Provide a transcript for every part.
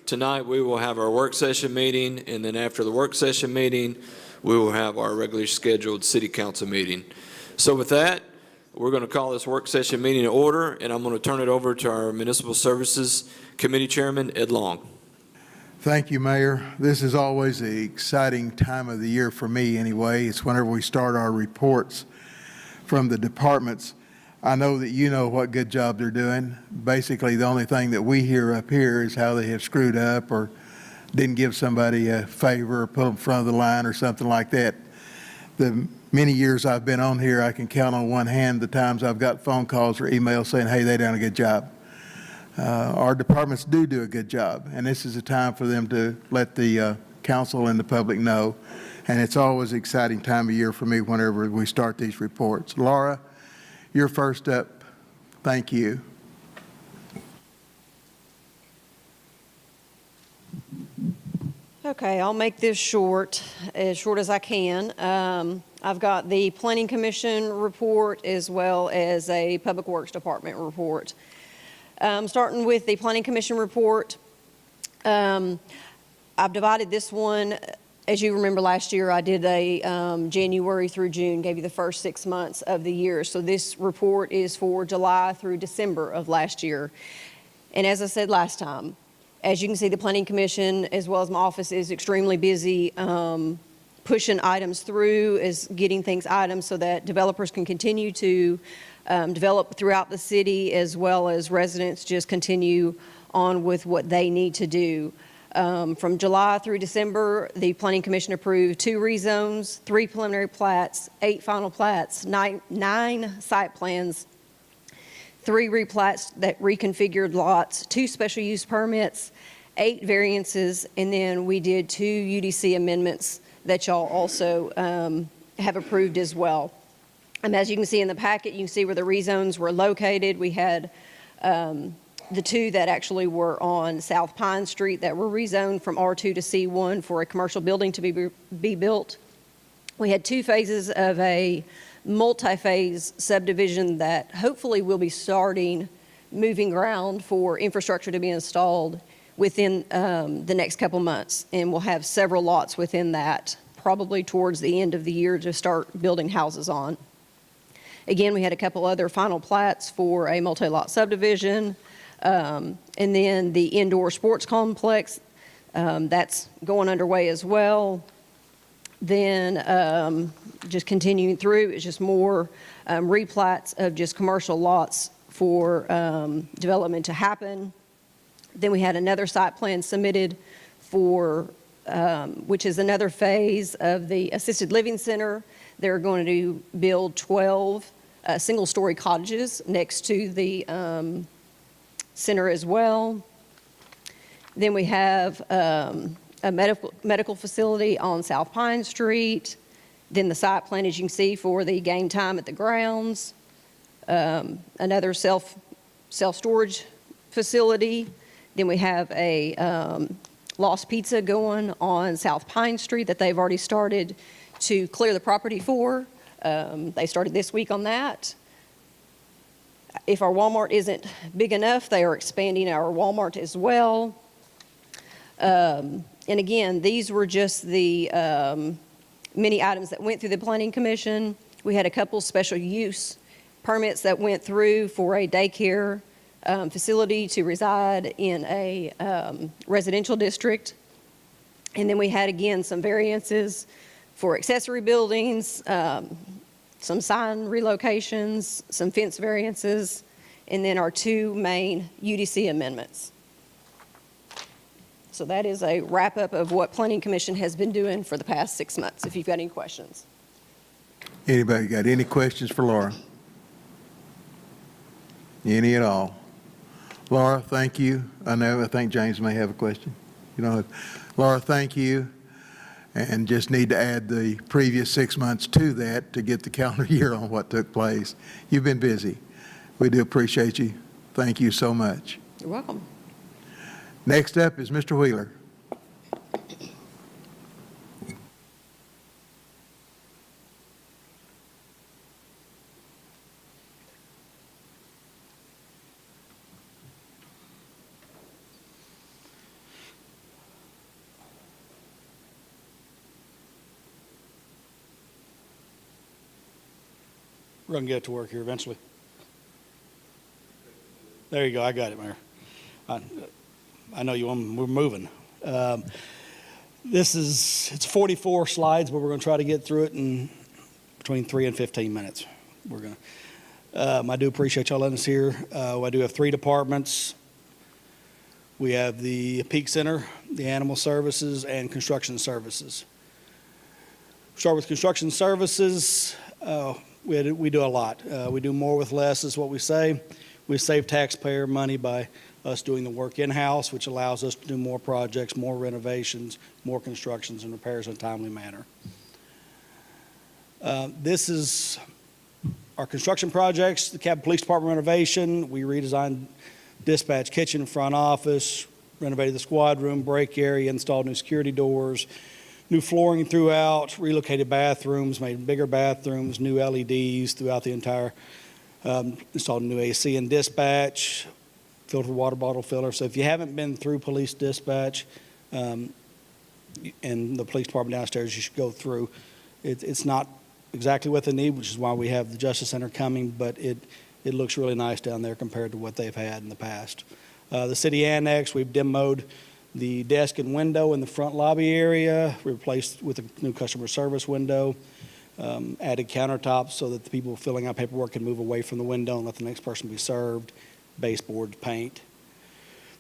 Tonight, we will have our work session meeting, and then after the work session meeting, we will have our regularly scheduled city council meeting. So with that, we're going to call this work session meeting to order, and I'm going to turn it over to our Municipal Services Committee Chairman, Ed Long. Thank you, Mayor. This is always an exciting time of the year for me anyway. It's whenever we start our reports from the departments. I know that you know what good job they're doing. Basically, the only thing that we hear up here is how they have screwed up or didn't give somebody a favor or put them in front of the line or something like that. The many years I've been on here, I can count on one hand the times I've got phone calls or emails saying, hey, they done a good job. Our departments do a good job, and this is a time for them to let the council and the public know. And it's always an exciting time of year for me whenever we start these reports. Laura, you're first up. Thank you. Okay, I'll make this short as I can. I've got the Planning Commission report as well as a Public Works Department report. Starting with the Planning Commission report, I've divided this one. As you remember last year, I did a January through June, gave you the first 6 months of the year. So this report is for July through December of last year. And as I said last time, as you can see, the Planning Commission, as well as my office, is extremely busy pushing items through, is getting things items so that developers can continue to develop throughout the city, as well as residents just continue on with what they need to do. From July through December, the Planning Commission approved 2 rezones, 3 preliminary plats, 8 final plats, 9 site plans, 3 replats that reconfigured lots, 2 special use permits, 8 variances, and then we did 2 UDC amendments that y'all also have approved as well. As you can see in the packet, you can see where the rezones were located. We had the 2 that actually were on South Pine Street that were rezoned from R2 to C1 for a commercial building to be built. We had 2 phases of a multi-phase subdivision that hopefully will be starting moving ground for infrastructure to be installed within the next couple months. And we'll have several lots within that, probably towards the end of the year, to start building houses on. Again, we had a couple other final plats for a multi-lot subdivision. And then the indoor sports complex, that's going underway as well. Then just continuing through, it's just more replats of just commercial lots for development to happen. Then we had another site plan submitted for, which is another phase of the assisted living center. They're going to build 12 single-story cottages next to the center as well. Then we have a medical facility on South Pine Street. Then the site plan, as you can see, for the game time at the grounds. Another self-storage facility. Then we have a Lost Pizza going on South Pine Street that they've already started to clear the property for. They started this week on that. If our Walmart isn't big enough, they are expanding our Walmart as well. And again, these were just the many items that went through the Planning Commission. We had a couple special use permits that went through for a daycare facility to reside in a residential district. And then we had, again, some variances for accessory buildings, some sign relocations, some fence variances, and then our 2 main UDC amendments. So that is a wrap-up of what Planning Commission has been doing for the past 6 months, if you've got any questions. Anybody got any questions for Laura? Any at all? Laura, thank you. I think James may have a question. Laura, thank you. And just need to add the previous 6 months to that to get the calendar year on what took place. You've been busy. We do appreciate you. Thank you so much. You're welcome. Next up is Mr. Wheeler. We're going to get it to work here eventually. There you go. I got it, Mayor. I know you want, we're moving. It's 44 slides, but we're going to try to get through it in between 3 and 15 minutes. We're going to. I do appreciate y'all letting us here. I do have 3 departments. We have the Peak Center, the Animal Services, and Construction Services. Start with Construction Services. We do a lot. We do more with less is what we say. We save taxpayer money by us doing the work in-house, which allows us to do more projects, more renovations, more constructions and repairs in a timely manner. This is our construction projects, the Cabot Police Department renovation. We redesigned dispatch kitchen, front office, renovated the squad room, break area, installed new security doors, new flooring throughout, relocated bathrooms, made bigger bathrooms, new LEDs throughout the entire, installed new AC in dispatch, filtered water bottle filler. So if you haven't been through police dispatch and the police department downstairs, you should go through. It's not exactly what they need, which is why we have the Justice Center coming, but it looks really nice down there compared to what they've had in the past. The city annex, we've demoed the desk and window in the front lobby area, replaced with a new customer service window, added countertops so that the people filling out paperwork can move away from the window and let the next person be served, baseboards, paint.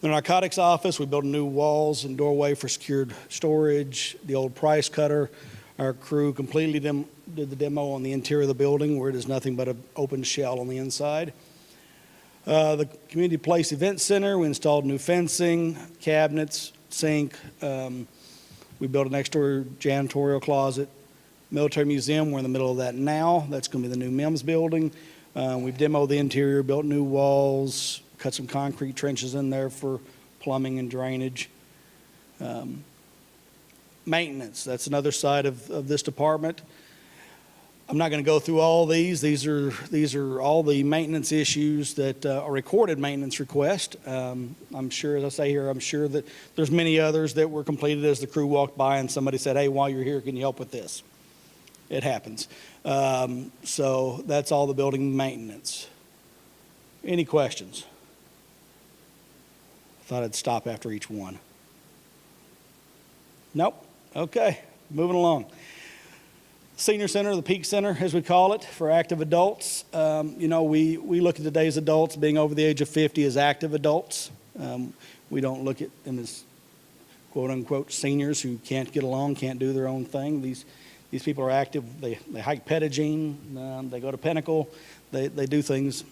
The narcotics office, we built new walls and doorway for secured storage. The old price cutter, our crew completely did the demo on the interior of the building where it is nothing but an open shell on the inside. The Community Place Event Center, we installed new fencing, cabinets, sink. We built an extra janitorial closet. Military Museum, we're in the middle of that now. That's going to be the new MEMS building. We've demoed the interior, built new walls, cut some concrete trenches in there for plumbing and drainage. Maintenance, that's another side of this department. I'm not going to go through all these. These are all the maintenance issues that are recorded maintenance request. I'm sure, as I say here, I'm sure that there's many others that were completed as the crew walked by and somebody said, hey, while you're here, can you help with this? It happens. So that's all the building maintenance. Any questions? I thought I'd stop after each one. Nope. Okay, moving along. Senior Center, the Peak Center, as we call it, for active adults. We look at today's adults being over the age of 50 as active adults. We don't look at them as quote-unquote seniors who can't get along, can't do their own thing. These people are active. They hike Pettigene. They go to Pinnacle. They do things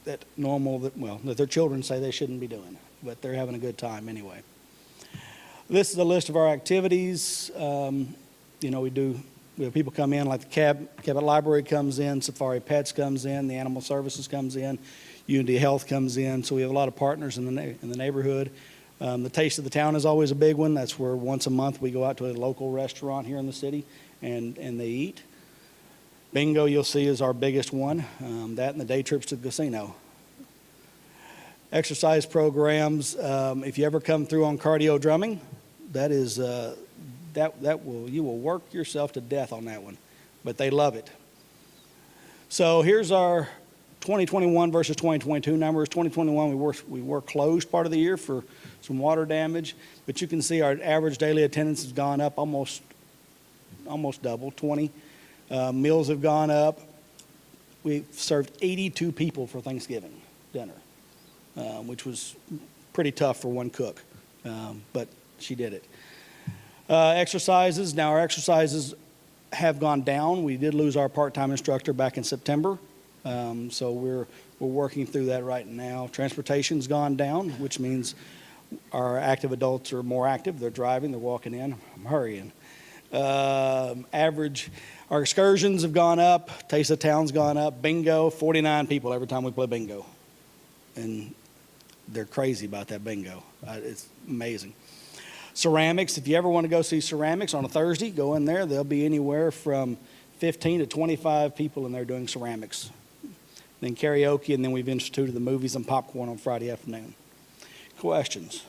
that their children say they shouldn't be doing, but they're having a good time anyway. This is a list of our activities. We have people come in like the Cabot Library comes in, Safari Pets comes in, the Animal Services comes in, Unity Health comes in. So we have a lot of partners in the neighborhood. The Taste of the Town is always a big one. That's where once a month we go out to a local restaurant here in the city and they eat. Bingo, you'll see, is our biggest one. That and the day trips to the casino. Exercise programs. If you ever come through on cardio drumming, that is you will work yourself to death on that one, but they love it. So here's our 2021 versus 2022 numbers. 2021 we were closed part of the year for some water damage, but you can see our average daily attendance has gone up almost double, 20. Meals have gone up. We served 82 people for Thanksgiving dinner, which was pretty tough for one cook, but she did it. Exercises. Now our exercises have gone down. We did lose our part-time instructor back in September, so we're working through that right now. Transportation's gone down, which means our active adults are more active. They're driving. They're walking in. I'm hurrying. Our excursions have gone up. Taste of Town's gone up. Bingo, 49 people every time we play bingo, and they're crazy about that bingo. It's amazing. Ceramics, if you ever want to go see ceramics on a Thursday, go in there. There'll be anywhere from 15 to 25 people in there doing ceramics. Then karaoke, and then we've instituted the movies and popcorn on Friday afternoon. Questions?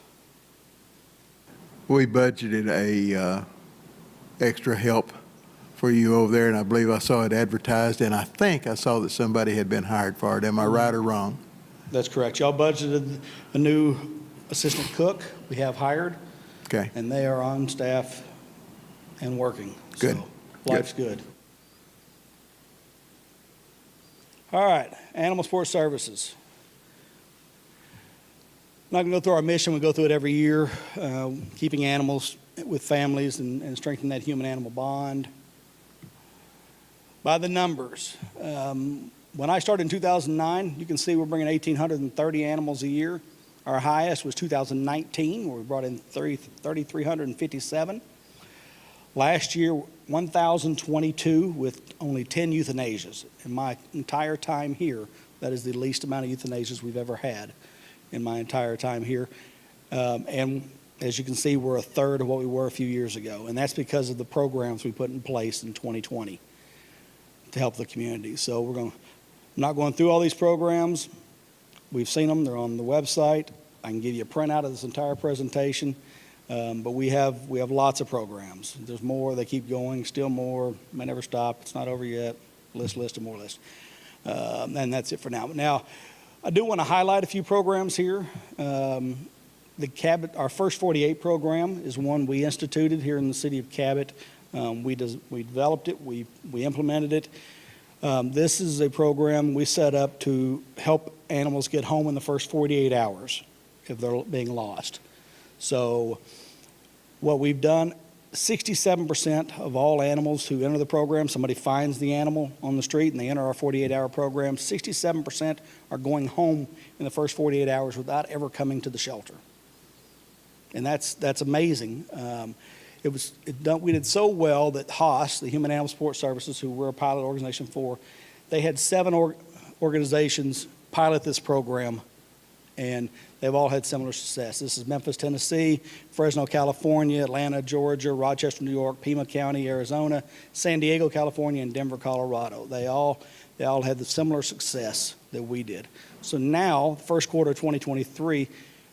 We budgeted a extra help for you over there, and I believe I saw it advertised, and I think I saw that somebody had been hired for it. Am I right or wrong? That's correct. Y'all budgeted a new assistant cook we have hired, Okay, and they are on staff and working. Good. So life's good. All right, Animal Sports Services. I'm not going to go through our mission. We go through it every year, keeping animals with families and strengthening that human-animal bond. By the numbers, when I started in 2009, you can see we're bringing 1,830 animals a year. Our highest was 2019, where we brought in 3,357. Last year, 1,022 with only 10 euthanasias. In my entire time here, that is the least amount of euthanasias we've ever had in my entire time here. And as you can see, we're a third of what we were a few years ago. And that's because of the programs we put in place in 2020 to help the community. So I'm not going through all these programs. We've seen them. They're on the website. I can give you a printout of this entire presentation. But we have lots of programs. There's more. They keep going. Still more. May never stop. It's not over yet. List and more list. And that's it for now. But now, I do want to highlight a few programs here. The Cabot, our First 48 program is one we instituted here in the city of Cabot. We developed it. We implemented it. This is a program we set up to help animals get home in the first 48 hours if they're being lost. So what we've done, 67% of all animals who enter the program, somebody finds the animal on the street and they enter our 48-hour program, 67% are going home in the first 48 hours without ever coming to the shelter. And that's amazing. We did so well that HOS, the Human Animal Support Services, who we're a pilot organization for, they had 7 organizations pilot this program, and they've all had similar success. This is Memphis, Tennessee, Fresno, California, Atlanta, Georgia, Rochester, New York, Pima County, Arizona, San Diego, California, and Denver, Colorado. They all had the similar success that we did. So now, first quarter of 2023,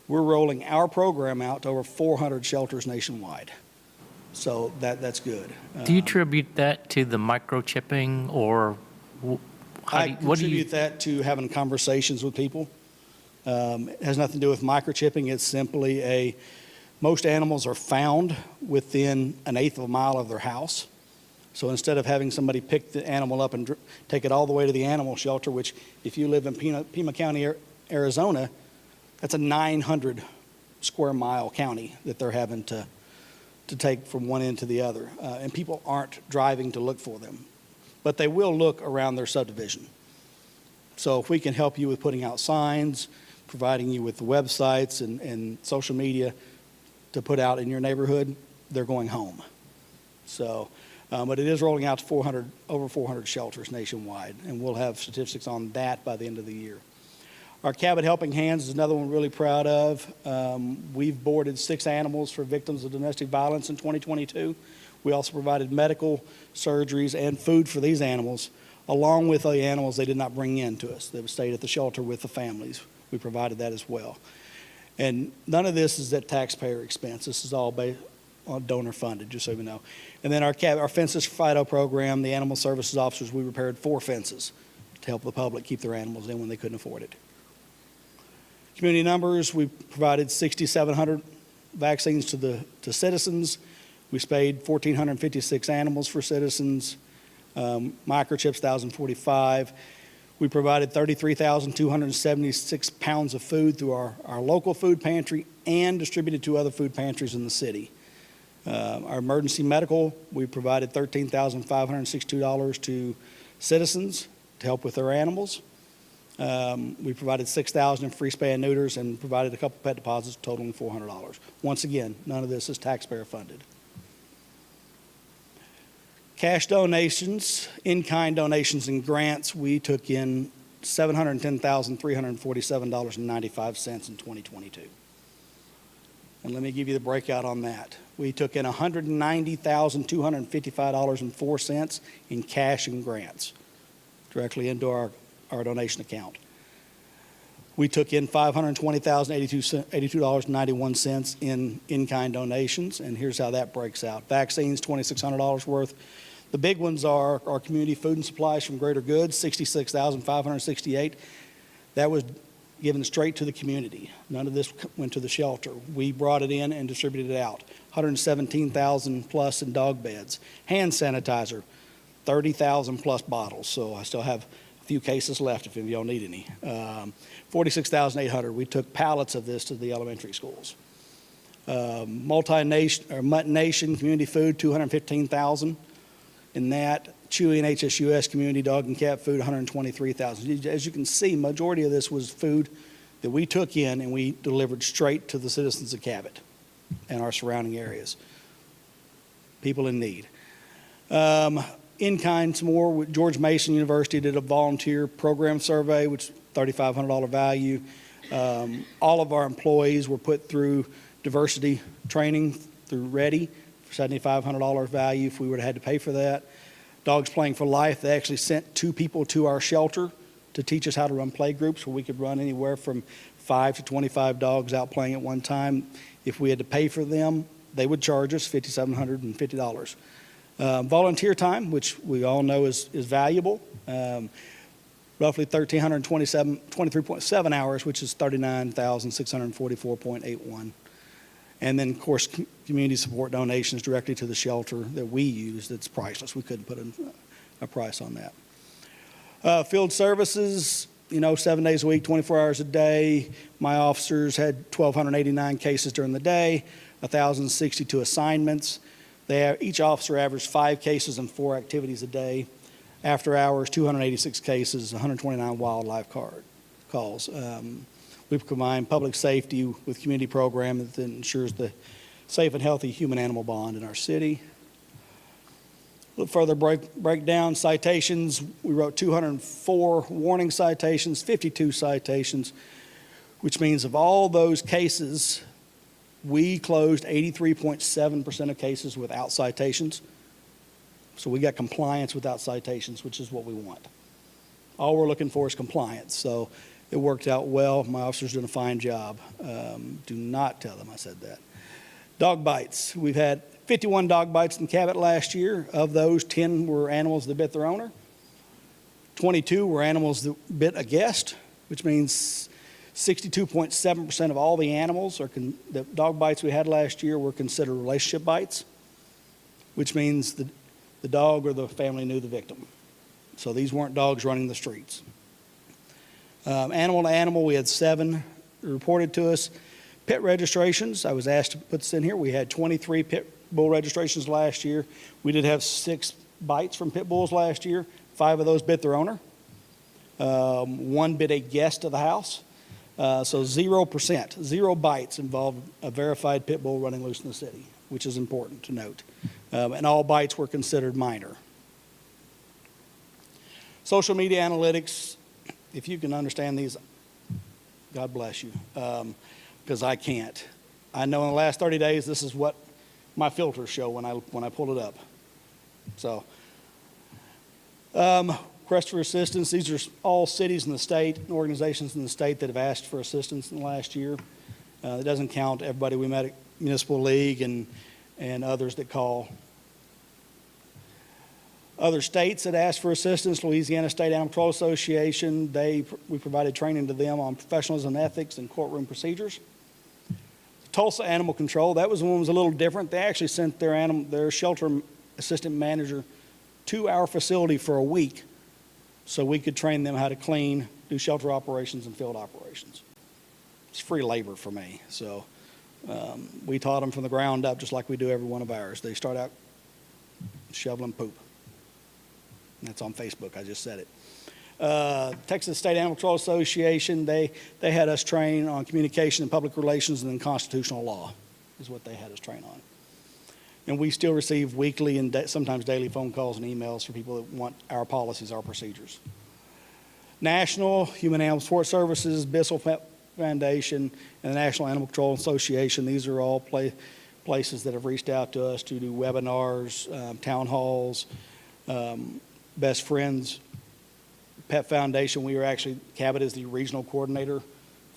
we're rolling our program out to over 400 shelters nationwide. So that's good. Do you attribute that to the microchipping, or I contribute that to having conversations with people. It has nothing to do with microchipping. It's simply most animals are found within 1/8 of a mile of their house. So instead of having somebody pick the animal up and take it all the way to the animal shelter, which if you live in Pima County, Arizona, that's a 900 square mile county that they're having to take from one end to the other. And people aren't driving to look for them, but they will look around their subdivision. So if we can help you with putting out signs, providing you with the websites and social media to put out in your neighborhood, they're going home. So, but it is rolling out to over 400 shelters nationwide, and we'll have statistics on that by the end of the year. Our Cabot Helping Hands is another one we're really proud of. We've boarded 6 animals for victims of domestic violence in 2022. We also provided medical surgeries and food for these animals, along with the animals they did not bring in to us. They stayed at the shelter with the families. We provided that as well. And none of this is at taxpayer expense. This is all based on donor funded, just so you know. And then our Fences for Fido program, the animal services officers, we repaired 4 fences to help the public keep their animals in when they couldn't afford it. Community numbers, we provided 6,700 vaccines to citizens. We spayed 1,456 animals for citizens. Microchips, 1,045. We provided 33,276 pounds of food through our local food pantry and distributed to other food pantries in the city. Our emergency medical, we provided $13,562 to citizens to help with their animals. We provided $6,000 in free spay and neuters and provided a couple pet deposits totaling $400. Once again, none of this is taxpayer funded. Cash donations, in-kind donations and grants, we took in $710,347.95 in 2022. And let me give you the breakout on that. We took in $190,255.04 in cash and grants directly into our donation account. We took in $520,082.91 in-kind donations, and here's how that breaks out. Vaccines, $2,600 worth. The big ones are our community food and supplies from Greater Goods, $66,568. That was given straight to the community. None of this went to the shelter. We brought it in and distributed it out. 117,000 plus in dog beds. Hand sanitizer, 30,000 plus bottles. So I still have a few cases left if y'all need any. 46,800. We took pallets of this to the elementary schools. Multi-nation or Mutt Nation community food, 215,000. In that, Chewy and HSUS community dog and cat food, 123,000. As you can see, majority of this was food that we took in and we delivered straight to the citizens of Cabot and our surrounding areas. People in need. In kind, some more. George Mason University did a volunteer program survey, which is $3,500 value. All of our employees were put through diversity training through Ready for $7,500 value if we would have had to pay for that. Dogs Playing for Life, they actually sent 2 people to our shelter to teach us how to run play groups where we could run anywhere from 5 to 25 dogs out playing at one time. If we had to pay for them, they would charge us $5,750. Volunteer time, which we all know is valuable, roughly 23.7 hours, which is 39,644.81. And then, of course, community support donations directly to the shelter that we use that's priceless. We couldn't put a price on that. Field services, 7 days a week, 24 hours a day. My officers had 1,289 cases during the day, 1,062 assignments. Each officer averaged 5 cases and 4 activities a day. After hours, 286 cases, 129 wildlife calls. We've combined public safety with community program that ensures the safe and healthy human-animal bond in our city. A little further breakdown, citations. We wrote 204 warning citations, 52 citations, which means of all those cases, we closed 83.7% of cases without citations. So we got compliance without citations, which is what we want. All we're looking for is compliance. So it worked out well. My officers did a fine job. Do not tell them I said that. Dog bites. We've had 51 dog bites in Cabot last year. Of those, 10 were animals that bit their owner. 22 were animals that bit a guest, which means 62.7% of all the animals, the dog bites we had last year were considered relationship bites, which means the dog or the family knew the victim. So these weren't dogs running the streets. Animal to animal, we had 7 reported to us. Pit registrations, I was asked to put this in here. We had 23 pit bull registrations last year. We did have 6 bites from pit bulls last year. 5 of those bit their owner. 1 bit a guest of the house. So 0%, 0 bites involved a verified pit bull running loose in the city, which is important to note. And all bites were considered minor. Social media analytics, if you can understand these, God bless you, because I can't. I know in the last 30 days, this is what my filters show when I pull it up. So, request for assistance. These are all cities in the state and organizations in the state that have asked for assistance in the last year. It doesn't count everybody we met at Municipal League and others that call. Other states that asked for assistance, Louisiana State Animal Control Association, we provided training to them on professionalism, ethics, and courtroom procedures. Tulsa Animal Control, that was one that was a little different. They actually sent their shelter assistant manager to our facility for a week so we could train them how to clean, do shelter operations, and field operations. It's free labor for me. So we taught them from the ground up just like we do every one of ours. They start out shoveling poop. That's on Facebook, I just said it. Texas State Animal Control Association, they had us train on communication and public relations and then constitutional law is what they had us train on. And we still receive weekly and sometimes daily phone calls and emails from people that want our policies, our procedures. National Human Animal Support Services, Bissell Foundation, and the National Animal Control Association, these are all places that have reached out to us to do webinars, town halls, Best Friends Pet Foundation. We are actually, Cabot is the regional coordinator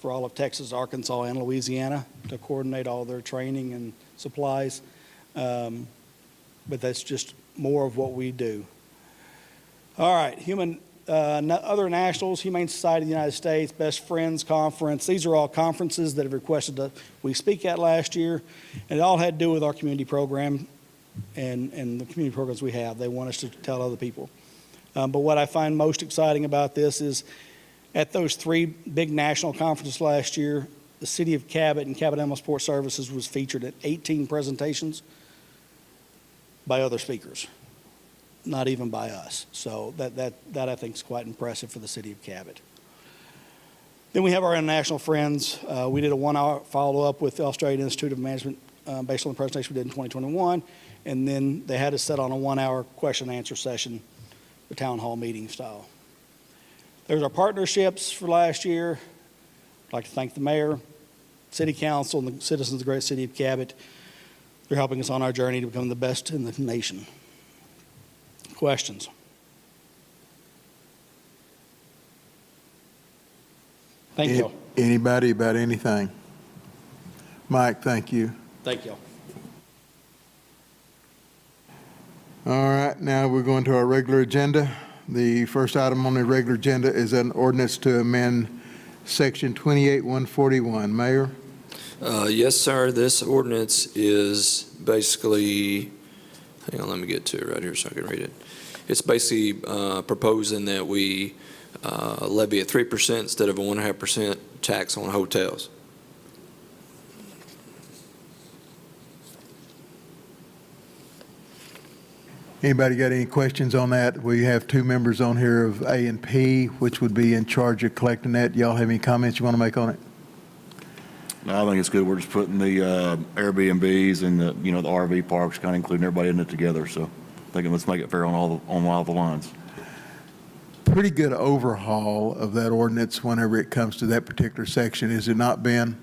for all of Texas, Arkansas, and Louisiana to coordinate all their training and supplies. But that's just more of what we do. All right, other nationals, Humane Society of the United States, Best Friends Conference. These are all conferences that have requested that we speak at last year, and it all had to do with our community program and the community programs we have. They want us to tell other people. But what I find most exciting about this is at those 3 big national conferences last year, the city of Cabot and Cabot Animal Support Services was featured at 18 presentations by other speakers, not even by us. So that I think is quite impressive for the city of Cabot. Then we have our international friends. We did a 1-hour follow-up with the Australian Institute of Management based on the presentation we did in 2021. And then they had us set on a 1-hour question and answer session, the town hall meeting style. There's our partnerships for last year. I'd like to thank the mayor, city council, and the citizens of the great city of Cabot. They're helping us on our journey to become the best in the nation. Questions? Thank you. Anybody about anything? Mike, thank you. Thank you. All right, now we're going to our regular agenda. The first item on the regular agenda is an ordinance to amend Section 28-141. Mayor? Yes, sir. This ordinance is basically, hang on, let me get to it right here so I can read it. It's basically proposing that we levy a 3% instead of a 1.5% tax on hotels. Anybody got any questions on that? We have 2 members on here of A and P, which would be in charge of collecting that. Y'all have any comments you want to make on it? No, I think it's good. We're just putting the Airbnbs and the RV parks, kind of including everybody in it together. So thinking let's make it fair on all the lines. Pretty good overhaul of that ordinance whenever it comes to that particular section, is it not, Ben?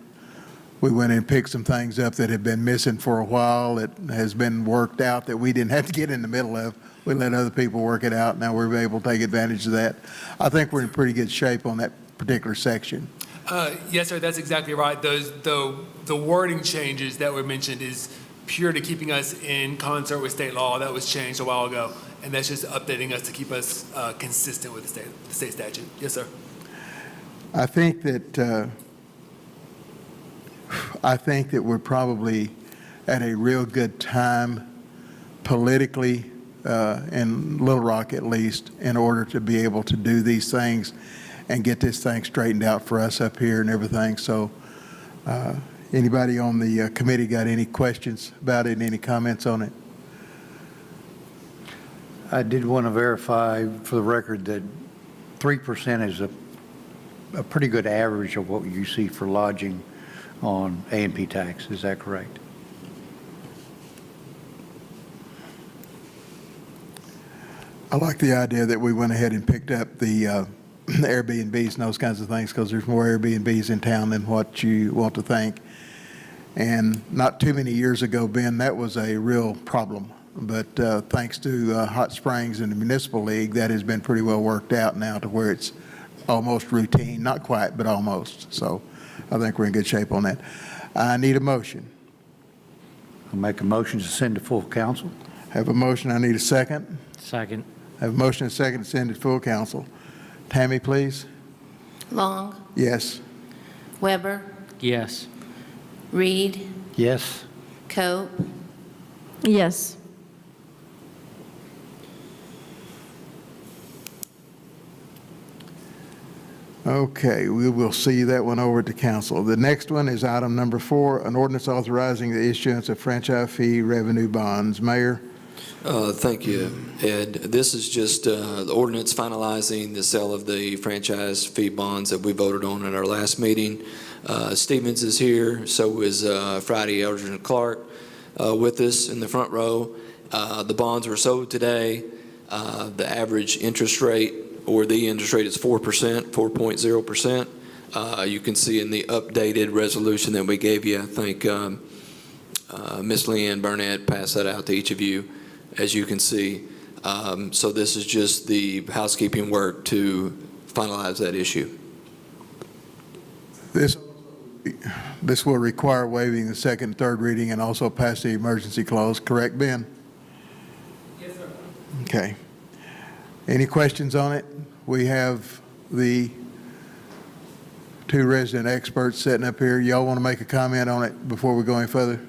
We went and picked some things up that had been missing for a while. It has been worked out that we didn't have to get in the middle of. We let other people work it out. Now we're able to take advantage of that. I think we're in pretty good shape on that particular section. Yes, sir, that's exactly right. The wording changes that were mentioned is pure to keeping us in concert with state law. That was changed a while ago, and that's just updating us to keep us consistent with the state statute. Yes, sir. I think that we're probably at a real good time politically, in Little Rock at least, in order to be able to do these things and get this thing straightened out for us up here and everything. So anybody on the committee got any questions about it and any comments on it? I did want to verify for the record that 3% is a pretty good average of what you see for lodging on A&P tax. Is that correct? I like the idea that we went ahead and picked up the Airbnbs and those kinds of things, because there's more Airbnbs in town than what you want to think. And not too many years ago, Ben, that was a real problem. But thanks to Hot Springs and the Municipal League, that has been pretty well worked out now to where it's almost routine. Not quite, but almost. So I think we're in good shape on that. I need a motion. I'll make a motion to send to full council. Have a motion. I need a second. Second. Have a motion and a second to send to full council. Tammy, please. Long, Yes. Weber, Yes. Reed, Yes. Cope, Yes. Okay, we will see that one over to council. The next one is item number 4, an ordinance authorizing the issuance of franchise fee revenue bonds. Mayor? Thank you, Ed. This is just the ordinance finalizing the sale of the franchise fee bonds that we voted on at our last meeting. Stevens is here, so is Friday Eldridge Clark with us in the front row. The bonds were sold today. The average interest rate, or the interest rate, is 4%, 4.0%. You can see in the updated resolution that we gave you, I think Ms. Leanne Burnett passed that out to each of you, as you can see. So this is just the housekeeping work to finalize that issue. This will require waiving the second and third reading and also pass the emergency clause. Correct, Ben? Yes, sir. Okay. Any questions on it? We have the two resident experts sitting up here. Y'all want to make a comment on it before we go any further?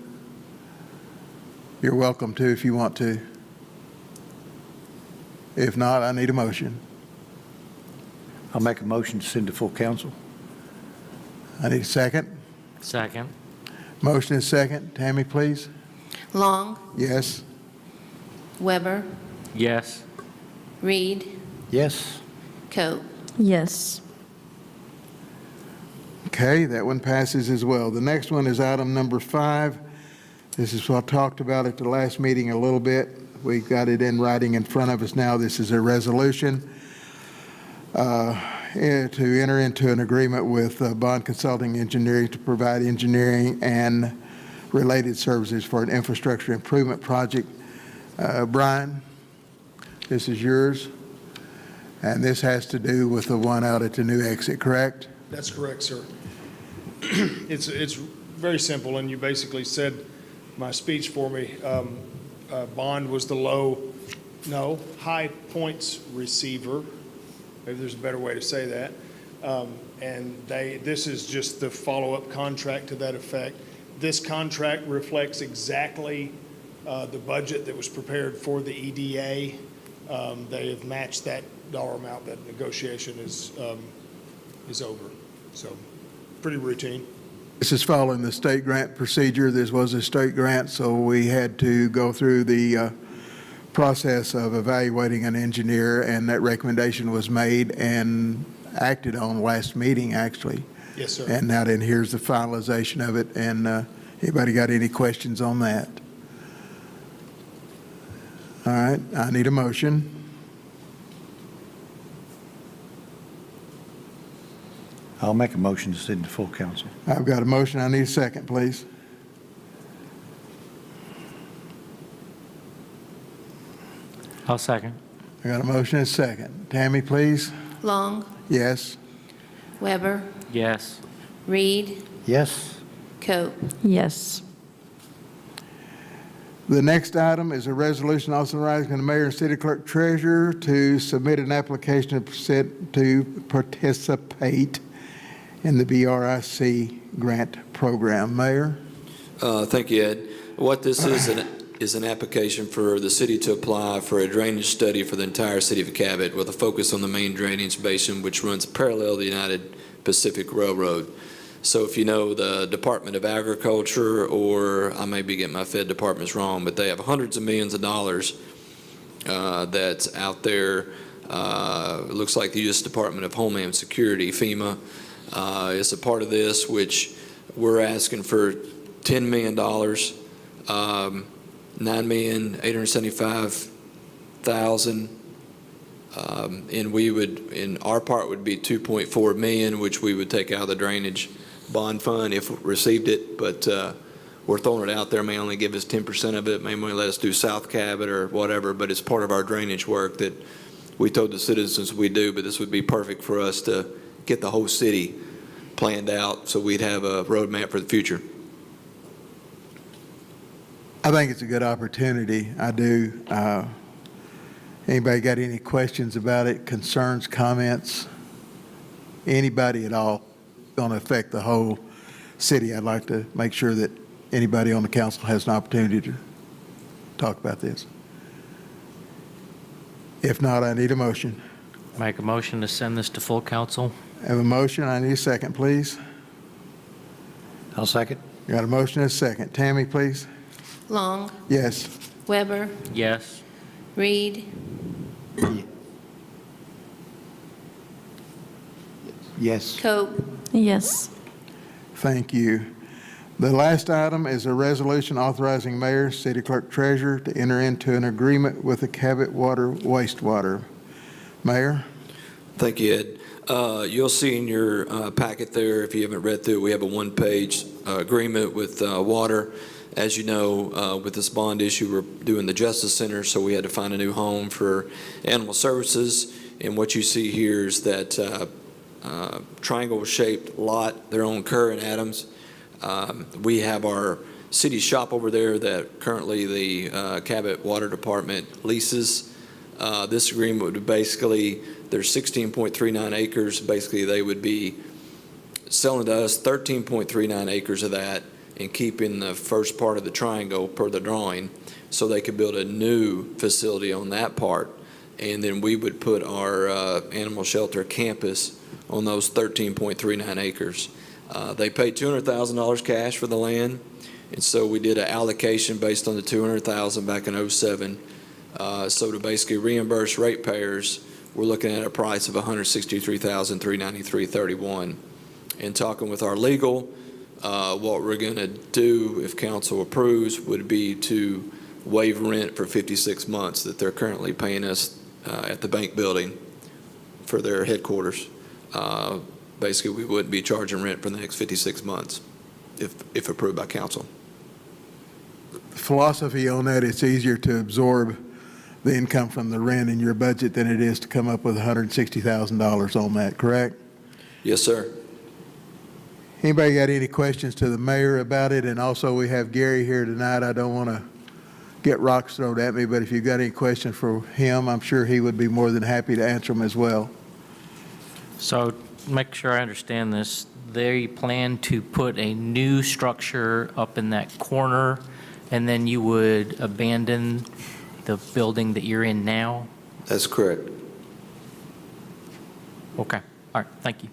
You're welcome to if you want to. If not, I need a motion. I'll make a motion to send to full council. I need a second. Second. Motion is second. Tammy, please. Long, Yes. Weber, Yes. Reed, Yes. Coe. Yes. Okay, that one passes as well. The next one is item number 5. This is what I talked about at the last meeting a little bit. We got it in writing in front of us now. This is a resolution to enter into an agreement with Bond Consulting Engineering to provide engineering and related services for an infrastructure improvement project. Brian, this is yours. And this has to do with the one out at the new exit, correct? That's correct, sir. It's very simple, and you basically said my speech for me. Bond was the high points receiver. Maybe there's a better way to say that. And this is just the follow-up contract to that effect. This contract reflects exactly the budget that was prepared for the EDA. They have matched that dollar amount. That negotiation is over. So pretty routine. This is following the state grant procedure. This was a state grant, so we had to go through the process of evaluating an engineer, and that recommendation was made and acted on last meeting, actually. Yes, sir. And now then, here's the finalization of it. And anybody got any questions on that? All right, I need a motion. I'll make a motion to send to full council. I've got a motion. I need a second, please. I'll second. I got a motion and a second. Tammy, please. Long, Yes. Weber, Yes. Reed, Yes. Coe. Yes. The next item is a resolution authorizing the mayor and city clerk treasurer to submit an application to participate in the BRIC grant program. Mayor? Thank you, Ed. What this is an application for the city to apply for a drainage study for the entire city of Cabot with a focus on the main drainage basin, which runs parallel to the United Pacific Railroad. So if you know the Department of Agriculture, or I may be getting my Fed departments wrong, but they have hundreds of millions of dollars that's out there. It looks like the U.S. Department of Homeland Security, FEMA, is a part of this, which we're asking for $10 million, $9,875,000, and our part would be $2.4 million, which we would take out of the drainage bond fund if we received it, but we're throwing it out there. May only give us 10% of it, may only let us do South Cabot or whatever, but it's part of our drainage work that we told the citizens we do, but this would be perfect for us to get the whole city planned out so we'd have a roadmap for the future. I think it's a good opportunity. I do. Anybody got any questions about it, concerns, comments? Anybody at all? Going to affect the whole city. I'd like to make sure that anybody on the council has an opportunity to talk about this. If not, I need a motion. Make a motion to send this to full council. I have a motion. I need a second, please. I'll second. Got a motion and a second. Tammy, please. Long, Yes. Weber, Yes. Reed, Yes. Coe. Yes. Thank you. The last item is a resolution authorizing mayor, city clerk, treasurer to enter into an agreement with the Cabot Water wastewater. Mayor? Thank you, Ed. You'll see in your packet there, if you haven't read through, we have a one-page agreement with water. As you know, with this bond issue, we're doing the Justice Center, so we had to find a new home for animal services. And what you see here is that triangle-shaped lot. They're on Kerr and Adams. We have our city shop over there that currently the Cabot Water Department leases. This agreement would basically, there's 16.39 acres. Basically, they would be selling to us 13.39 acres of that and keeping the first part of the triangle per the drawing, so they could build a new facility on that part. And then we would put our animal shelter campus on those 13.39 acres. They paid $200,000 cash for the land, and so we did an allocation based on the $200,000 back in '07. So to basically reimburse ratepayers, we're looking at a price of $163,393.31. And talking with our legal, what we're going to do, if council approves, would be to waive rent for 56 months that they're currently paying us at the bank building for their headquarters. Basically, we wouldn't be charging rent for the next 56 months if approved by council. The philosophy on that, it's easier to absorb the income from the rent in your budget than it is to come up with $160,000 on that, correct? Yes, sir. Anybody got any questions to the mayor about it? And also, we have Gary here tonight. I don't want to get rocks thrown at me, but if you've got any questions for him, I'm sure he would be more than happy to answer them as well. So make sure I understand this. They plan to put a new structure up in that corner, and then you would abandon the building that you're in now? That's correct. Okay. All right. Thank you.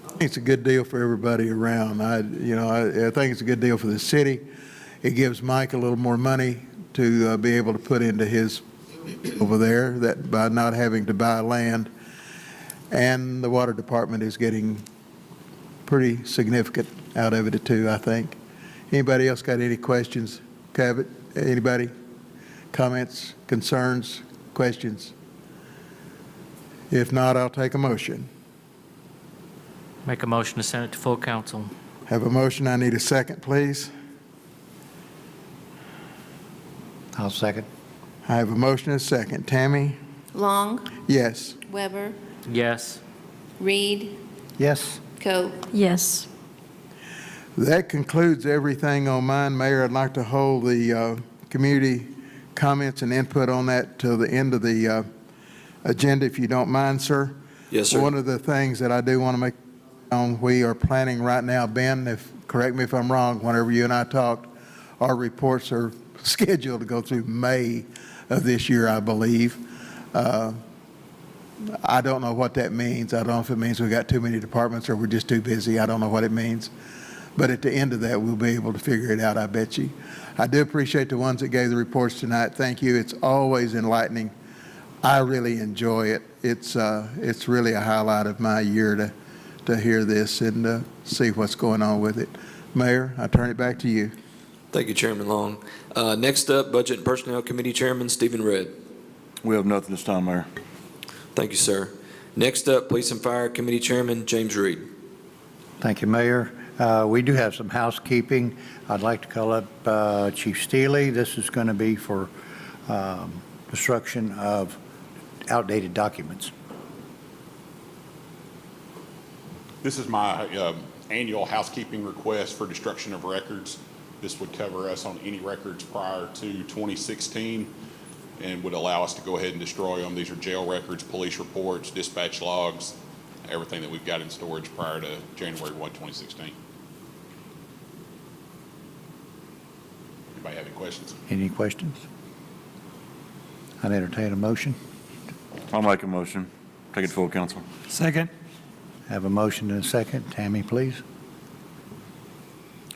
I think it's a good deal for everybody around. I think it's a good deal for the city. It gives Mike a little more money to be able to put into his over there, that by not having to buy land. And the water department is getting pretty significant out of it too, I think. Anybody else got any questions? Cabot, anybody? Comments, concerns, questions? If not, I'll take a motion. Make a motion to send it to full council. Have a motion. I need a second, please. I'll second. I have a motion and a second. Tammy? Long, Yes. Weber, Yes. Reed, Yes. Coe. Yes. That concludes everything on mine. Mayor, I'd like to hold the community comments and input on that till the end of the agenda, if you don't mind, sir. Yes, sir. One of the things that I do want to make on, we are planning right now, Ben, correct me if I'm wrong, whenever you and I talked, our reports are scheduled to go through May of this year, I believe. I don't know what that means. I don't know if it means we got too many departments or we're just too busy. I don't know what it means. But at the end of that, we'll be able to figure it out, I bet you. I do appreciate the ones that gave the reports tonight. Thank you. It's always enlightening. I really enjoy it. It's really a highlight of my year to hear this and see what's going on with it. Mayor, I turn it back to you. Thank you, Chairman Long. Next up, Budget and Personnel Committee Chairman Stephen Redd. We have nothing this time, Mayor. Thank you, sir. Next up, Police and Fire Committee Chairman James Reed. Thank you, Mayor. We do have some housekeeping. I'd like to call up Chief Steely. This is going to be for destruction of outdated documents. This is my annual housekeeping request for destruction of records. This would cover us on any records prior to 2016 and would allow us to go ahead and destroy them. These are jail records, police reports, dispatch logs, everything that we've got in storage prior to January 1, 2016. Anybody have any questions? Any questions? I'd entertain a motion. I'll make a motion. Take it to full council. Second. Have a motion and a second. Tammy, please.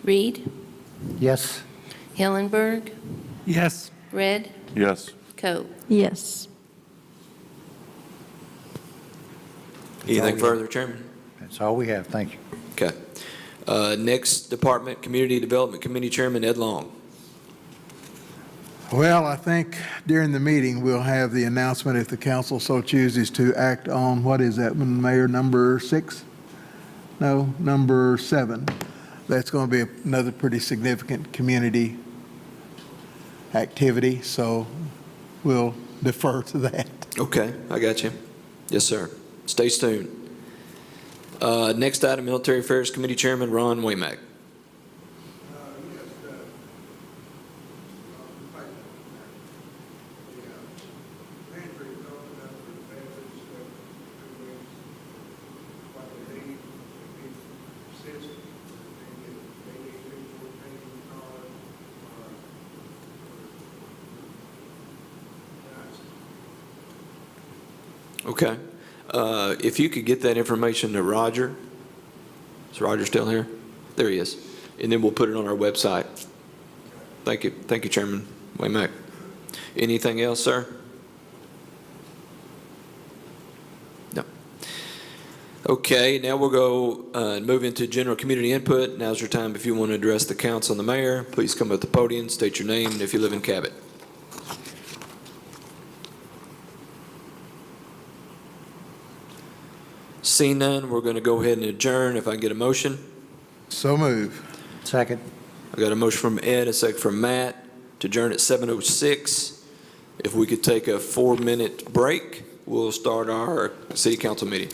Reed, Yes. Hillenberg, Yes. Red, Yes. Coe. Yes. Anything further, Chairman? That's all we have. Thank you. Okay. Next department, Community Development Committee Chairman Ed Long. Well, I think during the meeting, we'll have the announcement if the council so chooses to act on, what is that, Mayor, number 6? No, number 7. That's going to be another pretty significant community activity, so we'll defer to that. Okay, I got you. Yes, sir. Stay tuned. Next item, Military Affairs Committee Chairman Ron Waymack. Okay. If you could get that information to Roger. Is Roger still here? There he is. And then we'll put it on our website. Thank you. Thank you, Chairman Waymack. Anything else, sir? No. Okay, now we'll go and move into general community input. Now's your time if you want to address the council and the mayor. Please come up to the podium, state your name, and if you live in Cabot. Seeing none, we're going to go ahead and adjourn. If I can get a motion. So move. Second. I got a motion from Ed, a second from Matt to adjourn at 7:06. If we could take a 4-minute break, we'll start our city council meeting.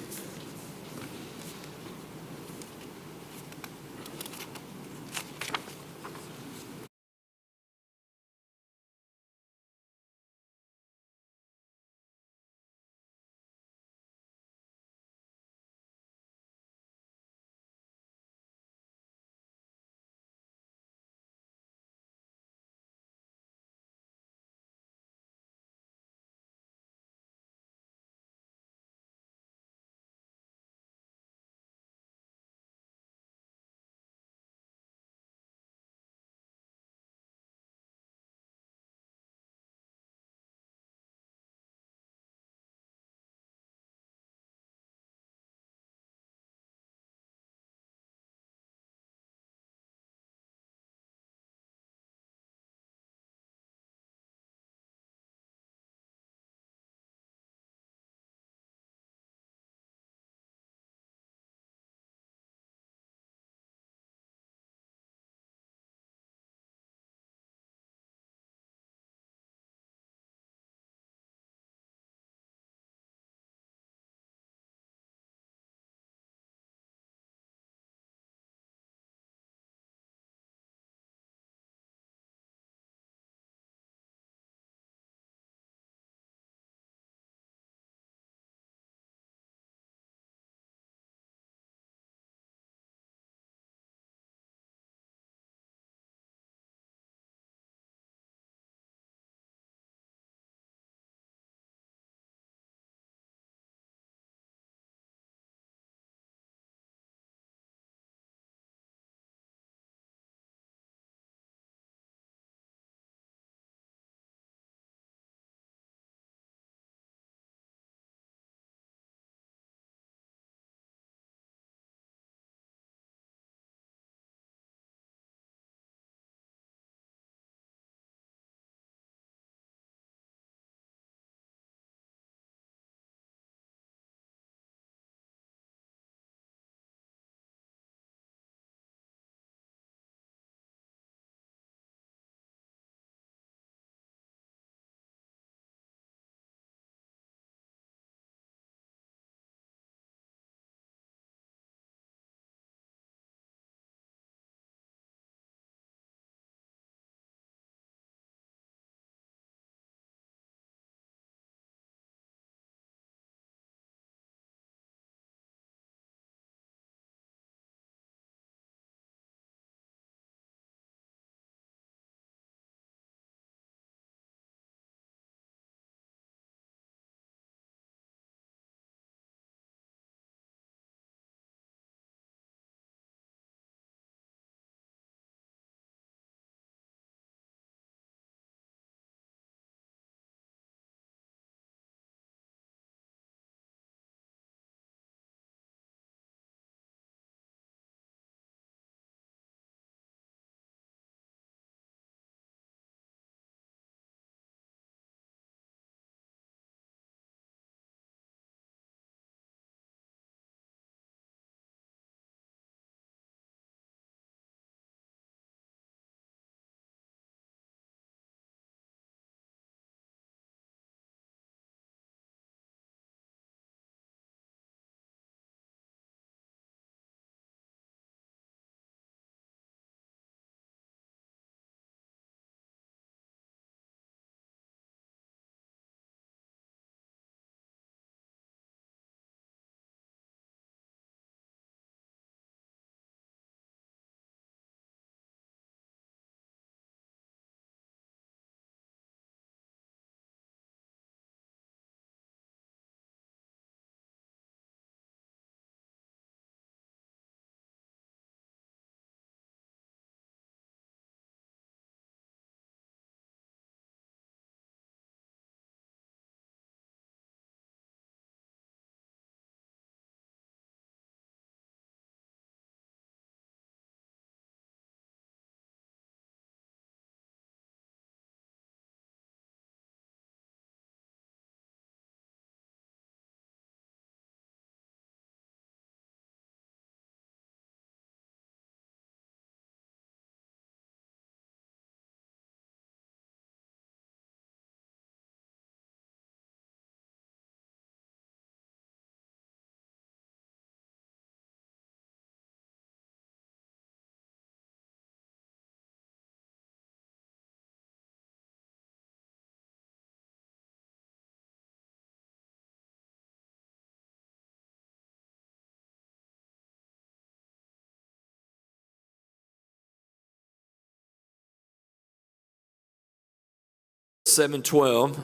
7:12.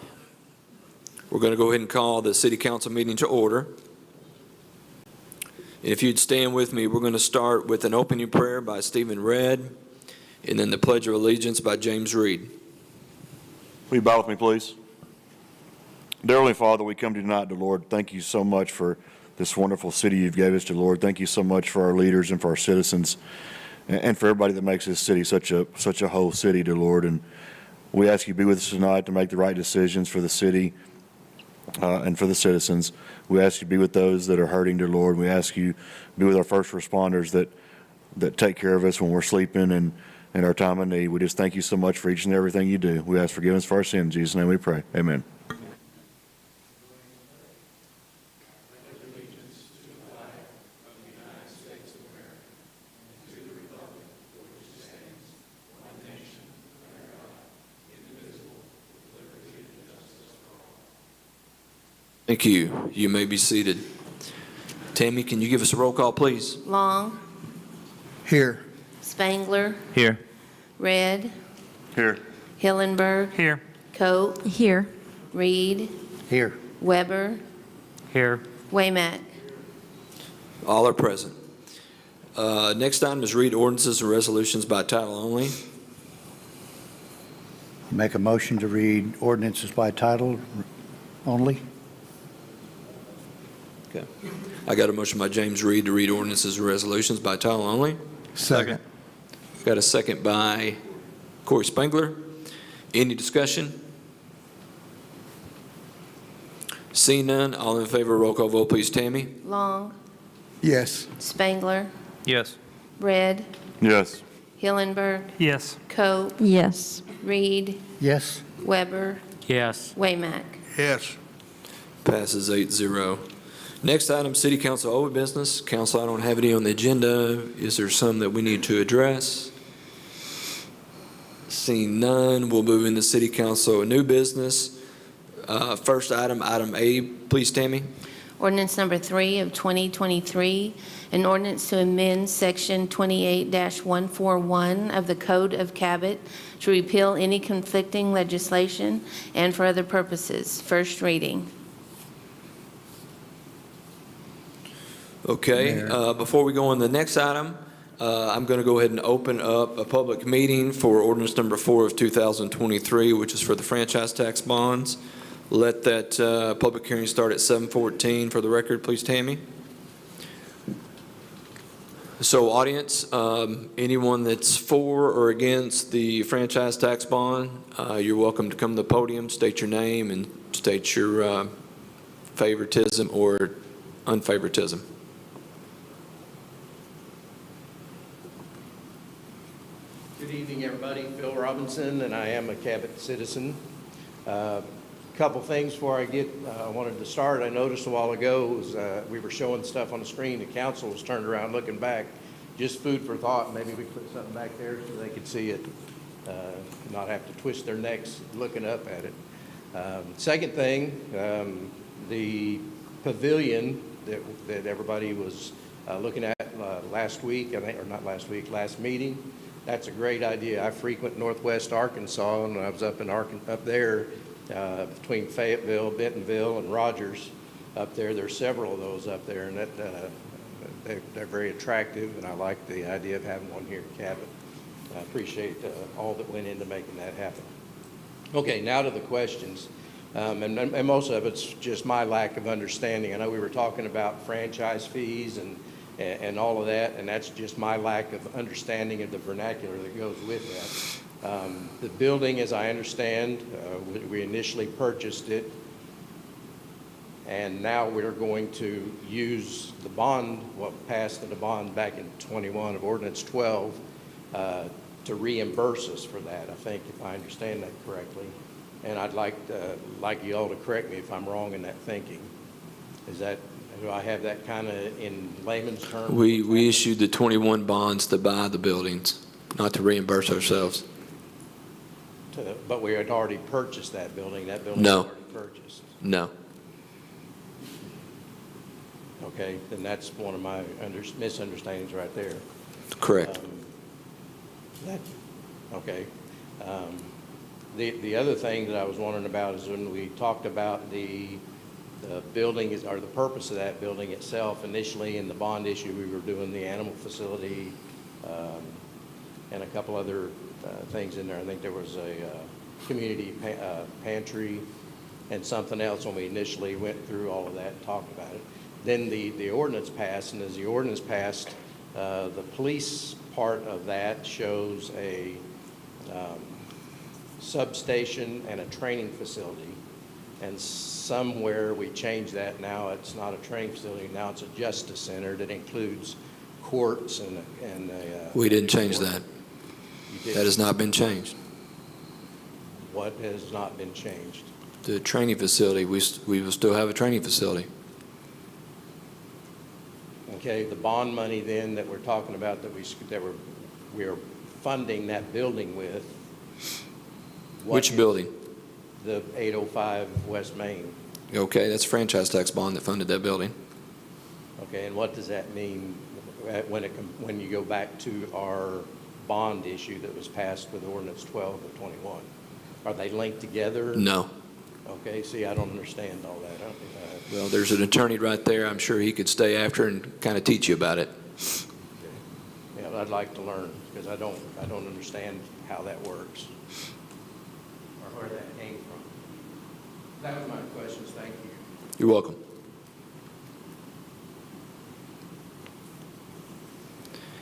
We're going to go ahead and call the city council meeting to order. And if you'd stand with me, we're going to start with an opening prayer by Stephen Redd, and then the Pledge of Allegiance by James Reed. Will you bow with me, please? Dear Heavenly Father, we come to you tonight, dear Lord. Thank you so much for this wonderful city you've gave us, dear Lord. Thank you so much for our leaders and for our citizens and for everybody that makes this city such a whole city, dear Lord. And we ask you to be with us tonight to make the right decisions for the city and for the citizens. We ask you to be with those that are hurting, dear Lord. We ask you to be with our first responders that take care of us when we're sleeping and in our time of need. We just thank you so much for each and everything you do. We ask forgiveness for our sins. In Jesus' name we pray. Amen. Thank you. You may be seated. Tammy, can you give us a roll call, please? Long, Here. Spangler, Here. Red, Here. Hillenberg, Here. Cope, Here. Reed, Here. Weber, Here. Waymack. All are present. Next item is read ordinances and resolutions by title only. Make a motion to read ordinances by title only. Okay. I got a motion by James Reed to read ordinances and resolutions by title only. Second. Got a second by Corey Spangler. Any discussion? Seeing none, all in favor, roll call vote, please. Tammy? Long, Yes. Spangler, Yes. Red, Yes. Hillenberg, Yes. Cope, Yes. Reed, Yes. Weber, Yes. Waymack. Yes. Passes 8-0. Next item, city council old business. Council, I don't have any on the agenda. Is there some that we need to address? Seeing none, we'll move into city council new business. First item, item A, please, Tammy. Ordinance number 3 of 2023, an ordinance to amend section 28-141 of the Code of Cabot to repeal any conflicting legislation and for other purposes. First reading. Okay, before we go on to the next item, I'm going to go ahead and open up a public meeting for ordinance number 4 of 2023, which is for the franchise tax bonds. Let that public hearing start at 7:14 for the record, please, Tammy. So audience, anyone that's for or against the franchise tax bond, you're welcome to come to the podium, state your name, and state your favoritism or unfavoritism. Good evening, everybody. Phil Robinson, and I am a Cabot citizen. Couple things before I wanted to start. I noticed a while ago was, we were showing stuff on the screen. The council was turned around looking back. Just food for thought. Maybe we put something back there so they could see it, not have to twist their necks looking up at it. Second thing, the pavilion that everybody was looking at last week, I think, or not last week, last meeting. That's a great idea. I frequent Northwest Arkansas, and I was up there between Fayetteville, Bentonville, and Rogers. Up there, there's several of those up there, and they're very attractive, and I like the idea of having one here in Cabot. I appreciate all that went into making that happen. Okay, now to the questions. And most of it's just my lack of understanding. I know we were talking about franchise fees and all of that, and that's just my lack of understanding of the vernacular that goes with that. The building, as I understand, we initially purchased it, and now we're going to use the bond, what passed in the bond back in 21 of Ordinance 12, to reimburse us for that, I think, if I understand that correctly. And I'd like you all to correct me if I'm wrong in that thinking. Do I have that kind of in layman's terms? We issued the 21 bonds to buy the buildings, not to reimburse ourselves. But we had already purchased that building. That building No. was already purchased. No. Okay, then that's one of my misunderstandings right there. Correct. Okay. The other thing that I was wondering about is when we talked about the building, or the purpose of that building itself, initially in the bond issue, we were doing the animal facility and a couple other things in there. I think there was a community pantry and something else when we initially went through all of that and talked about it. Then the ordinance passed, and as the ordinance passed, the police part of that shows a substation and a training facility. And somewhere we changed that. Now it's not a training facility. Now it's a justice center that includes courts and a. We didn't change that. You did. That has not been changed. What has not been changed? The training facility, we will still have a training facility. Okay, the bond money then that we're talking about that we are funding that building with. Which building? The 805 West Main. Okay, that's a franchise tax bond that funded that building. Okay, and what does that mean when you go back to our bond issue that was passed with ordinance 12 of 21? Are they linked together? No. Okay, see, I don't understand all that. Well, there's an attorney right there. I'm sure he could stay after and kind of teach you about it. Yeah, I'd like to learn because I don't understand how that works or where that came from. That was my questions. Thank you. You're welcome.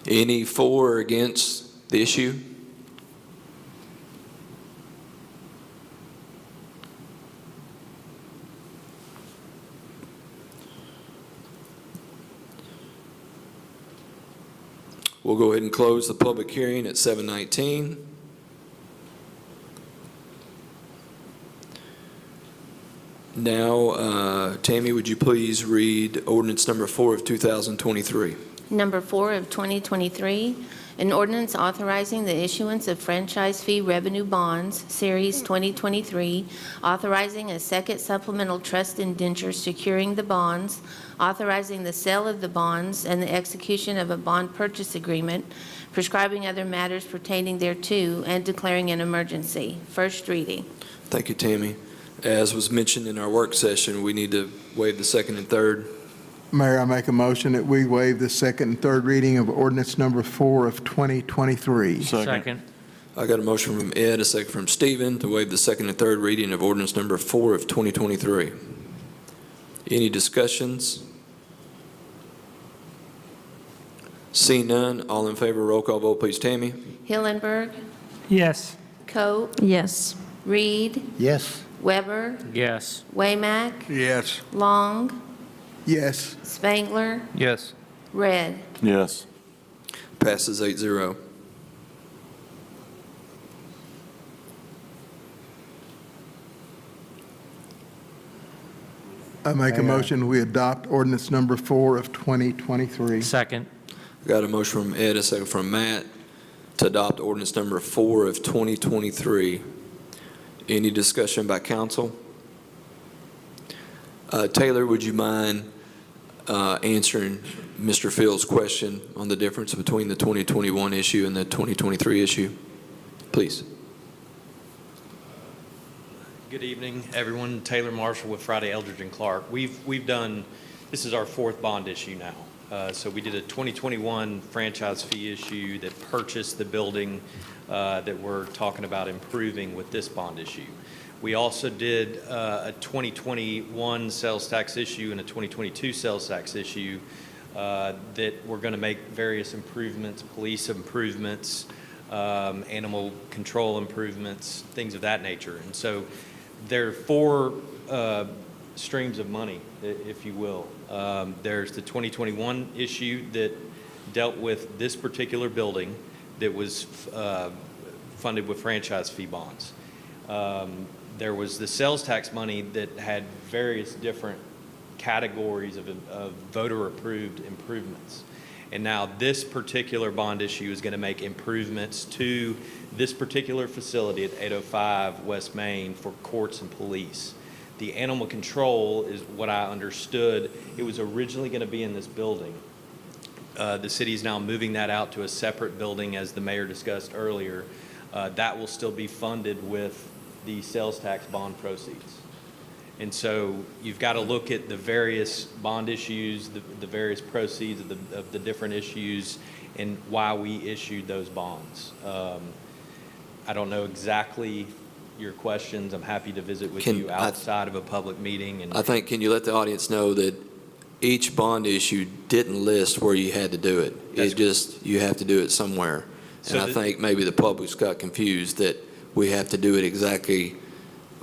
Any for or against the issue? We'll go ahead and close the public hearing at 7:19. Now, Tammy, would you please read ordinance number 4 of 2023? Number 4 of 2023, an ordinance authorizing the issuance of franchise fee revenue bonds, Series 2023, authorizing a second supplemental trust indenture securing the bonds, authorizing the sale of the bonds and the execution of a bond purchase agreement, prescribing other matters pertaining thereto, and declaring an emergency. First reading. Thank you, Tammy. As was mentioned in our work session, we need to waive the second and third. Mayor, I make a motion that we waive the second and third reading of ordinance number 4 of 2023. Second. I got a motion from Ed, a second from Stephen, to waive the second and third reading of ordinance number 4 of 2023. Any discussions? Seeing none, all in favor, roll call vote, please. Tammy? Hillenberg, Yes. Cope, Yes. Reed, Yes. Weber, Yes. Waymack, Yes. Long, Yes. Spangler, Yes. Red. Yes. Passes 8-0. I make a motion we adopt ordinance number 4 of 2023. Second. Got a motion from Ed, a second from Matt, to adopt ordinance number 4 of 2023. Any discussion by council? Taylor, would you mind answering Mr. Phil's question on the difference between the 2021 issue and the 2023 issue? Please. Good evening, everyone. Taylor Marshall with Friday Eldridge and Clark. We've done, this is our 4th bond issue now. So we did a 2021 franchise fee issue that purchased the building that we're talking about improving with this bond issue. We also did a 2021 sales tax issue and a 2022 sales tax issue that we're going to make various improvements, police improvements, animal control improvements, things of that nature. And so there are 4 streams of money, if you will. There's the 2021 issue that dealt with this particular building that was funded with franchise fee bonds. There was the sales tax money that had various different categories of voter-approved improvements. And now this particular bond issue is going to make improvements to this particular facility at 805 West Main for courts and police. The animal control is what I understood. It was originally going to be in this building. The city is now moving that out to a separate building, as the mayor discussed earlier. That will still be funded with the sales tax bond proceeds. And so you've got to look at the various bond issues, the various proceeds of the different issues, and why we issued those bonds. I don't know exactly your questions. I'm happy to visit with you outside of a public meeting. And I think, can you let the audience know that each bond issue didn't list where you had to do it? It just, you have to do it somewhere. So And I think maybe the public's got confused that we have to do it exactly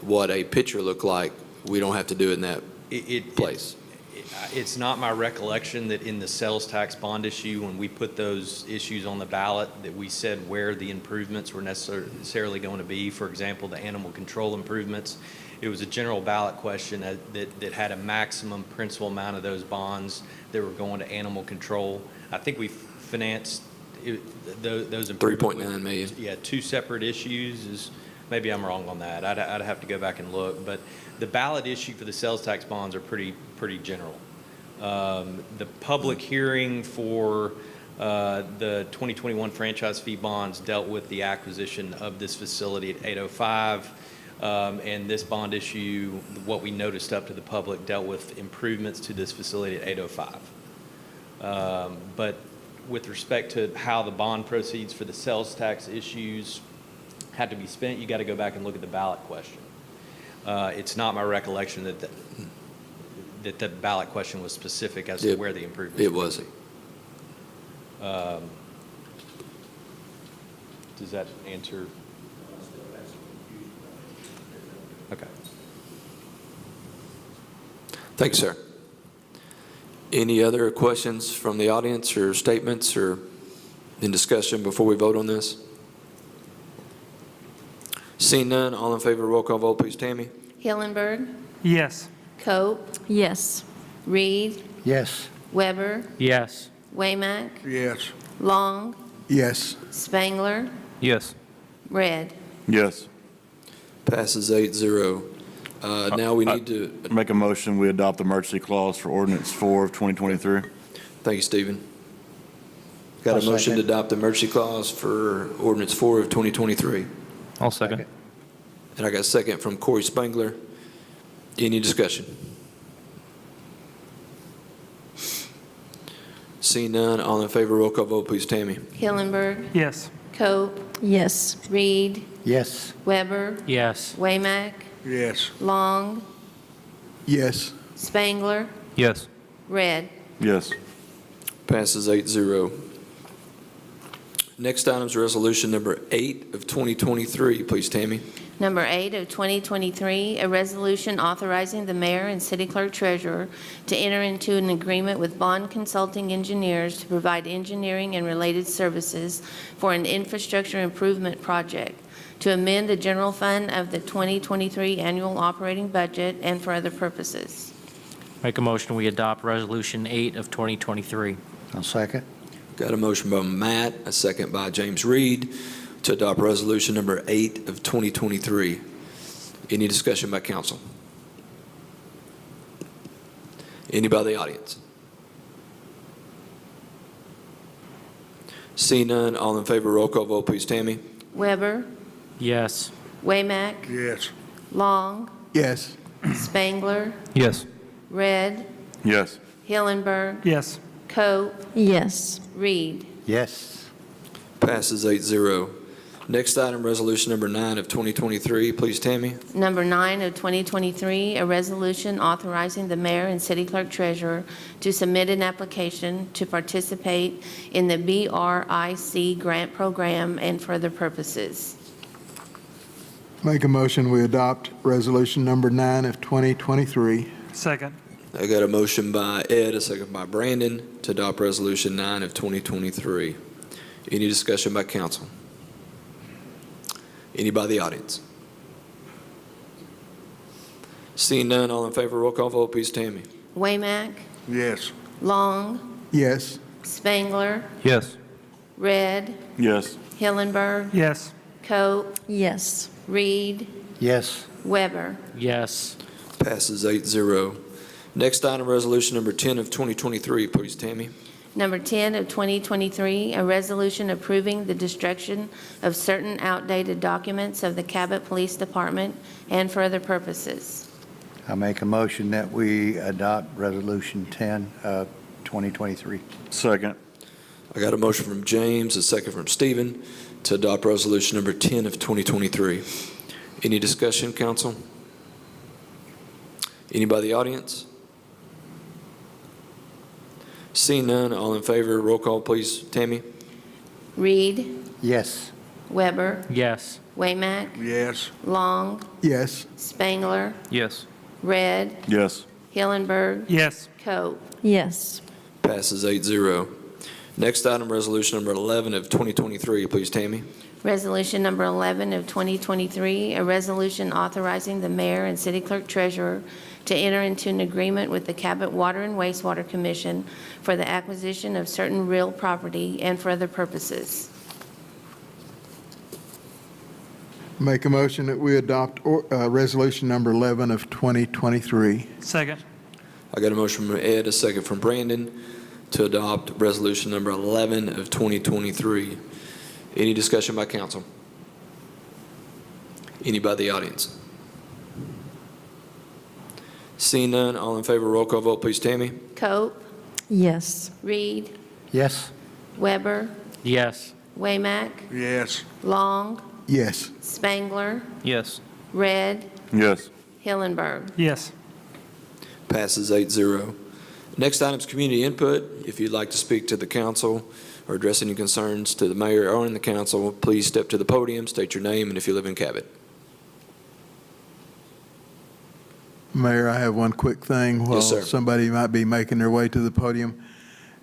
what a picture looked like. We don't have to do it in that place. It's not my recollection that in the sales tax bond issue, when we put those issues on the ballot, that we said where the improvements were necessarily going to be. For example, the animal control improvements. It was a general ballot question that had a maximum principal amount of those bonds that were going to animal control. I think we financed those improvements. 3.9 million. Yeah, two separate issues. Maybe I'm wrong on that. I'd have to go back and look. But the ballot issue for the sales tax bonds are pretty general. The public hearing for the 2021 franchise fee bonds dealt with the acquisition of this facility at 805. And this bond issue, what we noticed up to the public, dealt with improvements to this facility at 805. But with respect to how the bond proceeds for the sales tax issues had to be spent, you got to go back and look at the ballot question. It's not my recollection that the ballot question was specific as to where the improvements were. It wasn't. Does that answer? Okay. Thanks, sir. Any other questions from the audience or statements or in discussion before we vote on this? Seeing none, all in favor, roll call vote, please, Tammy. Hillenberg, Yes. Cope, Yes. Reed, Yes. Weber, Yes. Waymack, Yes. Long, Yes. Spangler, Yes. Red. Yes. Passes 8-0. Now we need to, Make a motion, we adopt the emergency clause for ordinance 4 of 2023. thank you, Stephen. Got I'll a motion to second. adopt the emergency clause for ordinance 4 of 2023. I'll second. And I got a second from Corey Spangler. Any discussion? Seeing none, all in favor, roll call vote, please, Tammy. Hillenberg, Yes. Cope, Yes. Reed, Yes. Weber, Yes. Waymack, Yes. Long, Yes. Spangler, Yes. Red. Yes. Passes 8-0. Next item is resolution number 8 of 2023. Please, Tammy. Number 8 of 2023, a resolution authorizing the mayor and city clerk treasurer to enter into an agreement with Bond Consulting Engineers to provide engineering and related services for an infrastructure improvement project, to amend the general fund of the 2023 annual operating budget and for other purposes. Make a motion, we adopt Resolution 8 of 2023. I'll second. Got a motion by Matt, a second by James Reed to adopt resolution number 8 of 2023. Any discussion by council? Any by the audience? See none, all in favor, roll call vote, please, Tammy. Weber, Yes. Waymack, Yes. Long, Yes. Spangler, Yes. Red, Yes. Hillenberg, Yes. Cope, Yes. Reed. Yes. Passes 8-0. Next item, resolution number 9 of 2023. Please, Tammy. Number 9 of 2023, a resolution authorizing the mayor and city clerk treasurer to submit an application to participate in the BRIC grant program and for other purposes. Make a motion, we adopt resolution number 9 of 2023. Second. I got a motion by Ed, a second by Brandon to adopt resolution 9 of 2023. Any discussion by council? Any by the audience? Seeing none, all in favor, roll call vote, please, Tammy. Waymack, Yes. Long, Yes. Spangler, Yes. Red, Yes. Hillenberg, Yes. Cope, Yes. Reed, Yes. Weber. Yes. Passes 8-0. Next item, resolution number 10 of 2023, please, Tammy. Number 10 of 2023, a resolution approving the destruction of certain outdated documents of the Cabot Police Department and for other purposes. I make a motion that we adopt Resolution 10 of 2023. Second. I got a motion from James, a second from Stephen, to adopt resolution number 10 of 2023. Any discussion, council? Anybody in the audience? Seeing none, all in favor, roll call, please. Tammy? Reed, Yes. Weber, Yes. Waymack, Yes. Long, Yes. Spangler, Yes. Red, Yes. Hillenberg, Yes. Coe. Yes. Passes 8-0. Next item, resolution number 11 of 2023, please, Tammy. Resolution number 11 of 2023, a resolution authorizing the mayor and city clerk treasurer to enter into an agreement with the Cabot Water and Wastewater Commission for the acquisition of certain real property and for other purposes. Make a motion that we adopt resolution number 11 of 2023. Second. I got a motion from Ed, a second from Brandon, to adopt resolution number 11 of 2023. Any discussion by council? Anybody in the audience? Seeing none, all in favor, roll call vote, please, Tammy. Coe, Yes. Reed, Yes. Weber, Yes. Waymack, Yes. Long, Yes. Spangler, Yes. Red, Yes. Hillenberg. Yes. Passes 8-0. Next item is community input. If you'd like to speak to the council or address any concerns to the mayor or in the council, please step to the podium, state your name, and if you live in Cabot. Mayor, I have one quick thing while Yes, sir. somebody might be making their way to the podium.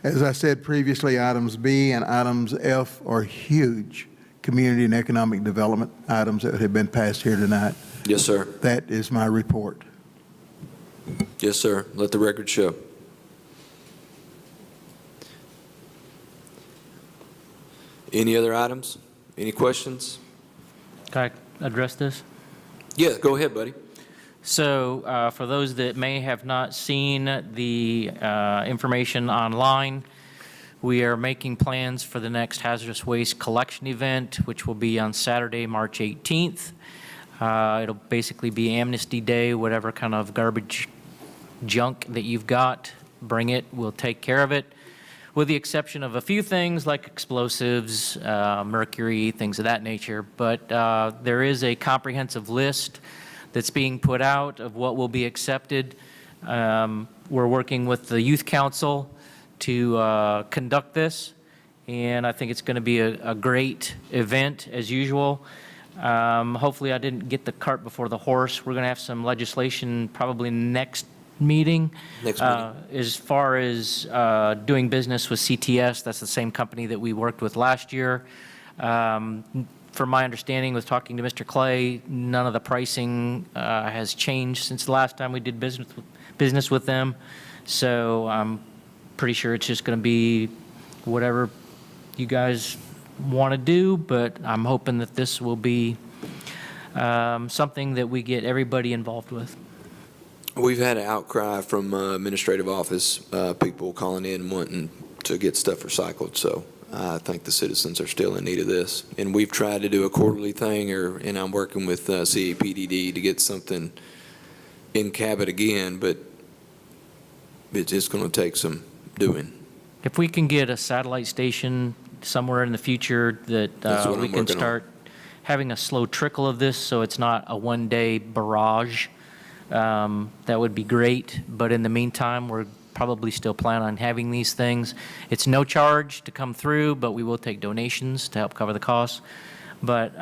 As I said previously, items B and items F are huge community and economic development items that have been passed here tonight. Yes, sir. That is my report. Yes, sir. Let the record show. Any other items? Any questions? Can I address this? Yeah, go ahead, buddy. So for those that may have not seen the information online, we are making plans for the next hazardous waste collection event, which will be on Saturday, March 18th. It'll basically be Amnesty Day, whatever kind of garbage junk that you've got, bring it, we'll take care of it, with the exception of a few things like explosives, mercury, things of that nature. But there is a comprehensive list that's being put out of what will be accepted. We're working with the Youth Council to conduct this, and I think it's going to be a great event as usual. Hopefully I didn't get the cart before the horse. We're going to have some legislation probably next meeting. Next meeting. As far as doing business with CTS, that's the same company that we worked with last year. From my understanding with talking to Mr. Clay, none of the pricing has changed since the last time we did business with them. So I'm pretty sure it's just going to be whatever you guys want to do, but I'm hoping that this will be something that we get everybody involved with. We've had an outcry from administrative office, people calling in wanting to get stuff recycled, so I think the citizens are still in need of this. And we've tried to do a quarterly thing, and I'm working with CAPDD to get something in Cabot again, but it's just going to take some doing. If we can get a satellite station somewhere in the future that That's what we I'm can working on. start having a slow trickle of this so it's not a one-day barrage, that would be great. But in the meantime, we're probably still plan on having these things. It's no charge to come through, but we will take donations to help cover the costs. But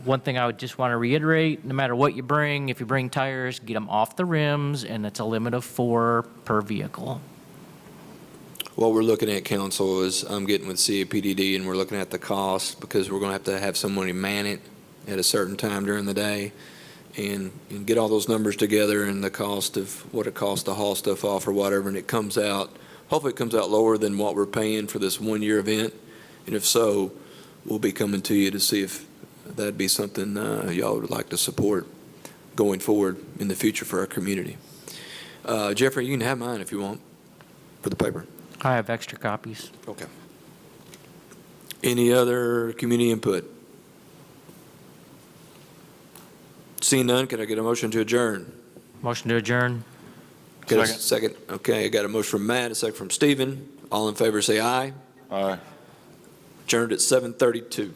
one thing I would just want to reiterate, no matter what you bring, if you bring tires, get them off the rims, and it's a limit of 4 per vehicle. What we're looking at, council, is I'm getting with CAPDD, and we're looking at the cost, because we're going to have somebody man it at a certain time during the day, and get all those numbers together and the cost of what it costs to haul stuff off or whatever, and it comes out, hopefully it comes out lower than what we're paying for this one-year event. And if so, we'll be coming to you to see if that'd be something y'all would like to support going forward in the future for our community. Jeffrey, you can have mine if you want, for the paper. I have extra copies. Okay. Any other community input? Seeing none, can I get a motion to adjourn? Motion to adjourn? Get a second? Okay, I got a motion from Matt, a second from Stephen. All in favor, say aye. Aye. Adjourned at 7:32.